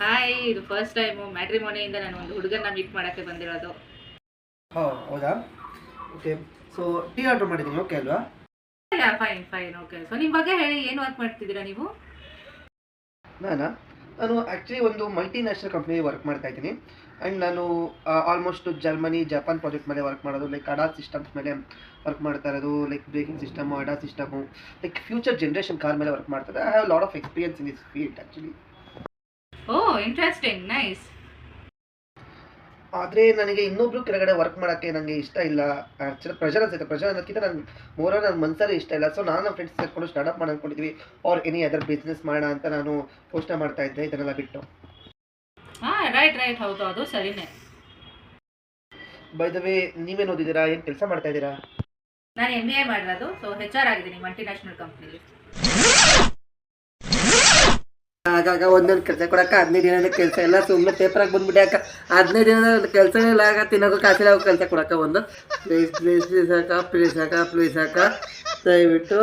Hi, ಇದು first time ಮ್ಯಾಟ್ರಿಮೋನಿಯಿಂದ ನಾನು ಒಂದು ಹುಡುಗನ ಮೀಟ್ ಮಾಡೋಕ್ಕೆ ಬಂದಿರೋದು. ಹೌದಾ? ಓಕೆ. ಸೊ ಟೀ ಆರ್ಡರ್ ಮಾಡಿದ್ದೀನಿ, ಓಕೆ ಅಲ್ವಾ? Fine fine, okay. ಸೊ ನಿಮ್ಮ ಬಗ್ಗೆ ಹೇಳಿ, ಏನು ವರ್ಕ್ ಮಾಡ್ತಿದ್ದೀರಾ ನೀವು? ನಾನು ಆ್ಯಕ್ಚುಲಿ ಒಂದು ಮಲ್ಟಿನ್ಯಾಷನಲ್ ಕಂಪ್ನಿ ವರ್ಕ್ ಮಾಡ್ತಾ ಇದ್ದೀನಿ. ಆ್ಯಂಡ್ ನಾನು ಆಲ್ಮೋಸ್ಟ್ ಜರ್ಮನಿ, ಜಪಾನ್ ಪ್ರಾಜೆಕ್ಟ್ ಮೇಲೆ ವರ್ಕ್ ಮಾಡೋದು. ಲೈಕ್ ಅಡಾ ಸಿಸ್ಟಮ್ಸ್ ಮೇಲೆ ವರ್ಕ್ ಮಾಡ್ತಾ ಇರೋದು. ಲೈಕ್ ಬ್ರೇಕಿಂಗ್ ಸಿಸ್ಟಮು, ಅಡಾ system, like future generation car ಮೇಲೆ ವರ್ಕ್ ಮಾಡ್ತಾರೆ. I have lot of experience in this field actually. Oh, interesting, nice. ಆದರೆ ನನಗೆ ಇನ್ನೊಬ್ರು ಕೆಳಗಡೆ ವರ್ಕ್ ಮಾಡೋಕ್ಕೆ ನನಗೆ ಇಷ್ಟ ಇಲ್ಲ. ಆ್ಯಕ್ಚುಲಿ ಪ್ರೆಷರ್ ಅನ್ಸುತ್ತೆ. ಪ್ರೆಷರ್ ಅನ್ನೋದಕ್ಕಿಂತ ನನ್ನ ಮನಸ್ಸಲ್ಲಿ ಇಷ್ಟ ಇಲ್ಲ. ಸೊ ನಾನು ನಮ್ಮ ಫ್ರೆಂಡ್ಸ್ ಸೇರ್ಕೊಂಡು ಸ್ಟಾರ್ಟಪ್ ಮಾಡಿ ಅಂದ್ಕೊಂಡಿದ್ವಿ, ಆರ್ ಎನಿ ಅದರ್ ಬಿಸ್ನೆಸ್ ಮಾಡೋಣ ಅಂತ ನಾನು ಯೋಚನೆ ಮಾಡ್ತಾ ಇದ್ದೆ ಇದನ್ನೆಲ್ಲ ಬಿಟ್ಟು. ರೈಟ್, ಹೌದು, ಅದು ಸರಿನೇ. ಬೈ ದ ವೇ, ನೀವೇನು ಓದಿದ್ದೀರಾ? ಏನು ಕೆಲಸ ಮಾಡ್ತಾ ಇದ್ದೀರಾ? ನಾನು MBA ಮಾಡಿರೋದು. ಸೊ HR ಆಗಿದ್ದೀನಿ ಮಲ್ಟಿನ್ಯಾಷನಲ್ ಕಂಪ್ನಿಲಿ. ಆಗಾಗ ಒಂದೊಂದು ಕೆಲಸ ಕೊಡಕ್ಕ 15 ದಿನದ ಕೆಲಸ ಎಲ್ಲ ಸುಮ್ಮನೆ ಪೇಪರಾಗಿ ಬಂದ್ಬಿಟ್ಟೆ ಅಕ್ಕ. 15 ದಿನದ ಕೆಲಸನೇ ಇಲ್ಲ ಆಗ, ತಿನ್ನೋಕೆ ಕಾಸಿಲ್ಲ ಕೆಲಸ ಕೊಡಕ್ಕ. ಒಂದು ಪ್ಲೀಸ್ ಅಕ್ಕ ದಯವಿಟ್ಟು